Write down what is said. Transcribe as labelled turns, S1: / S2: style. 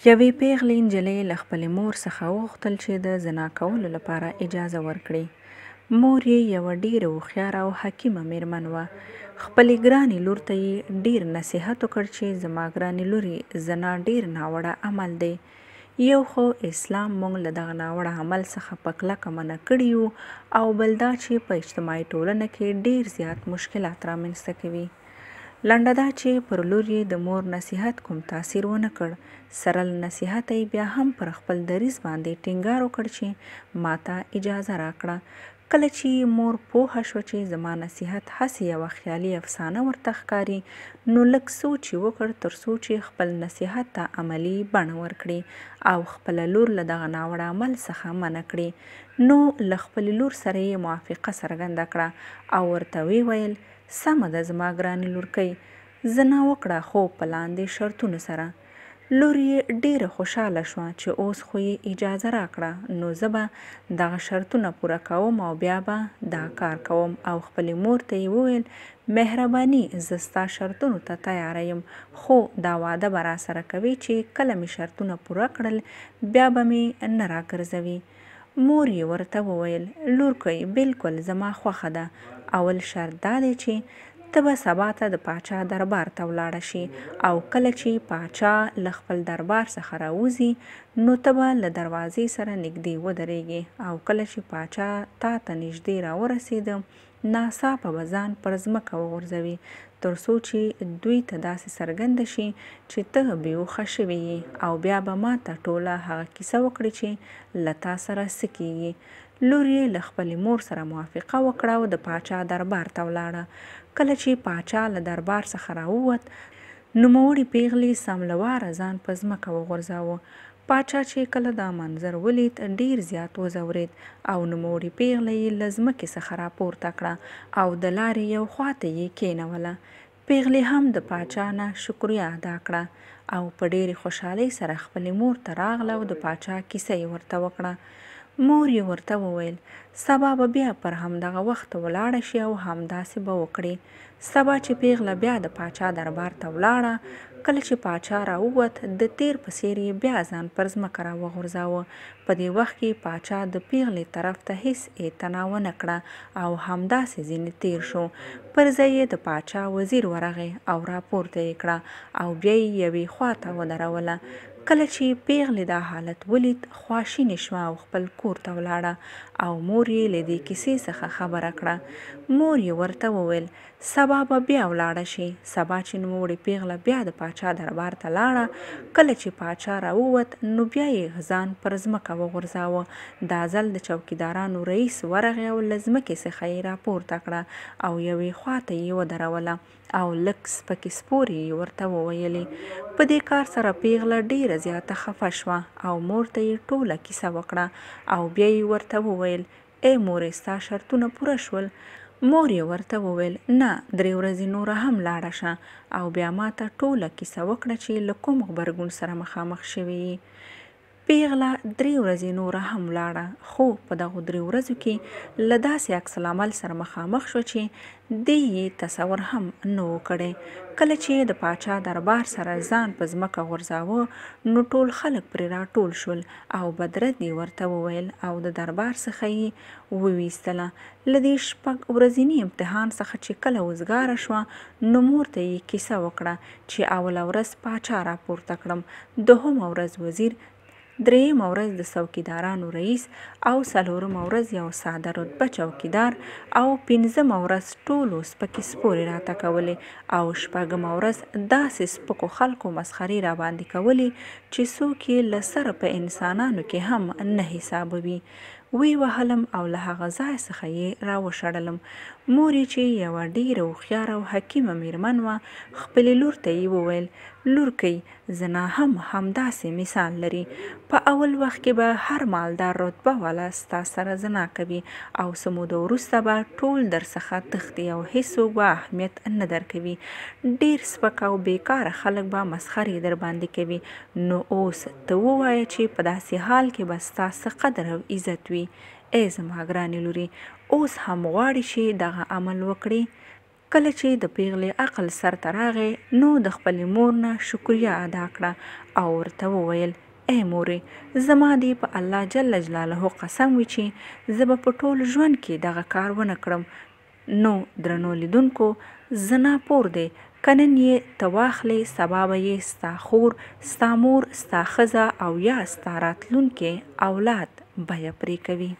S1: یوې پیغلې نجلۍ له خپلې مور څخه وغوښتل چې د زنا کولو لپاره اجازه ورکړي. مور یې یوه ډېره هوښیاره او حکیمه میرمن وه. خپلې ګرانې لور ته یې ډېر نصیحت وکړ چې زما ګرانې لورې، زنا ډېر ناوړه عمل دی. یو خو اسلام موږ له دغه ناوړه عمل څخه په کلکه منع کړي یو، او بل دا چې په اجتماعي ټولنه کې ډېر زیات مشکلات رامنځته کوي. لنډه دا چې پر لور یې د مور نصیحت کوم تاثیر ونه کړ. سره له نصیحته یې بیا هم پر خپل دریځ باندې ټینګار وکړ چې ماته اجازه راکړه. کله چې مور پوهه شوه چې زما نصیحت هسې یوه خیالي افسانه ورته ښکاري، نو لږ سوچ یې وکړ تر څو چې خپل نصیحت ته عملي بڼه ورکړي او خپله لور له دغه ناوړه عمل څخه منع کړي. نو له خپلې لور سره یې موافقه څرګنده کړه او ورته ویې ویل: سمه ده زما ګرانې لورکۍ، زنا وکړه، خو په لاندې شرطونو سره. لور یې ډېره خوشحاله شوه چې اوس خو یې اجازه راکړه، نو زه به دغه شرطونه پوره کوم او بیا به دا کار کوم. او خپلې مور ته یې وویل: مهرباني، زه ستا شرطونو ته تیاره یم، خو دا وعده به راسره کوې چې کله مې شرطونه پوره کړل بیا به مې نه راګرځوي. مور یې ورته وویل: لورکۍ، بالکل زما خوښه ده. اول شرط دا دی چې ته به سبا ته د پاچا دربار ته ولاړه شي، او کله چې پاچا له خپل دربار څخه راوځي نو ته به له دروازې سره نږدې ودرېږې، او کله چې پاچا تا ته نږدې راورسېده ناڅاپه به ځان پر ځمکه وغورځوي، تر څو چې دوی ته داسې څرګنده شي چې ته بېهوښه شوې یې، او بیا به ما ته ټوله هغه کیسه وکړې چې له تا سره څه کېږي. لور یې له خپلې مور سره موافقه وکړه او د پاچا دربار ته ولاړه. کله چې پاچا له دربار څخه راووت، نوموړې پیغلې سم له واره ځان په ځمکه وغورځاوه. پاچا چې کله دا منظر ولید ډېر زیات وځورېد، او نوموړې پیغله یې له ځمکې څخه راپورته کړه او د لارې یو خواته یې کېنوله. پیغلې هم د پاچا نه شکریه ادا کړه او په ډېرې خوشحالۍ سره خپلې مور ته راغله او د پاچا کیسه یې ورته وکړه. مور یې ورته وویل: سبا به بیا پر همدغه وخت ولاړه شي او همداسې به وکړي. سبا چې پیغله بیا د پاچا دربار ته ولاړه، کله چې پاچا راووت د تیر په څېر یې بیا ځان پر ځمکه راوغورځاوه. په دې وخت کې پاچا د پیغلې طرف ته هیڅ اعتنا ونه کړه او همداسې ځینې تیر شو. پر ځای یې د پاچا وزیر ورغی او راپورته یې کړه او بیا یې یوې خواته ودروله. کله چې پیغلې دا حالت ولید خواشینې شوه او خپل کور ته ولاړه، او مور یې له دې کیسې څخه خبره کړه. مور یې ورته وویل: سبا به بیا ولاړه شي. سبا چې نوموړې پیغله بیا د پاچا دربار ته لاړه، کله چې پاچا راووت نو بیا یې ځان پر ځمکه وغورځاوه. دا ځل د چوکیدارانو رئیس ورغی او له ځمکې څخه یې راپورته کړه او یوې خواته یې ودروله او لږ سپکې سپورې یې ورته وویلې. په دې کار سره پیغله ډېره زیاته خفه شوه او مور ته یې ټوله کیسه وکړه او بیا یې ورته وویل: ای مورې، ستا شرطونه پوره شول؟ مور یې ورته وویل: نه، 3 ورځې نوره هم لاړه شه او بیا ما ته ټوله کیسه وکړه چې له کوم غبرګون سره مخامخ شوې یې. پیغله 3 ورځې نوره هم لاړه، خو په دغو 3 ورځو کې له داسې عکس العمل سره مخامخ شوه چې دې یې تصور هم نه و کړی. کله چې د پاچا دربار سره ځان په ځمکه غورځاوه نو ټول خلک پرې راټول شول او بدرد یې ورته وویل او د دربار څخه یې وویستله. له دې 6 ورځني امتحان څخه چې کله وزګاره شوه نو مور ته یې کیسه وکړه چې اوله ورځ پاچا راپورته کړم، 2مه ورځ وزیر، 3مه ورځ د څوکیدارانو رئیس او 4مه ورځ یو ساده رتبه چوکیدار او 5مه ورځ ټولو سپکې سپورې راته کولې او 6مه ورځ داسې سپکو خلکو مسخرې را باندې کولې چې څوک یې له سره په انسانانو کې هم نه حسابوي. وی وهلم او له هغه ځای څخه یې راوشړلم. مور یې چې یوه ډېره هوښیاره او حکیمه میرمن وه، خپلې لور ته یې وویل: لورکۍ، زنا هم همداسې مثال لري. په اول وخت کې به هر مالدار رتبه والا ستا سره زنا کوي او څه موده وروسته به ټول درڅخه تښتي او هیڅوک به اهمیت نه درکوي. ډېر سپک او بیکاره خلک به مسخرې در باندې کوي. نو اوس ته ووایه چې په داسې حال کې به ستا څه قدر او عزت وي. ای زما ګرانې لورې، اوس هم غواړې چې دغه عمل وکړې؟ کله چې د پیغلې عقل سر ته راغی نو د خپلې مور نه شکریه ادا کړه او ورته وویل ای مورې زما دې په الله جل جلاله قسم وي چې زه به په ټول ژوند کې دغه کار ونه کړم. نو درنو لیدونکو زه ناپور دی که نن یې ته واخلې سبا به یې ستا خور ستا مور ستا ښځه او یا ستا راتلونکې اولاد بیه پرې کوي.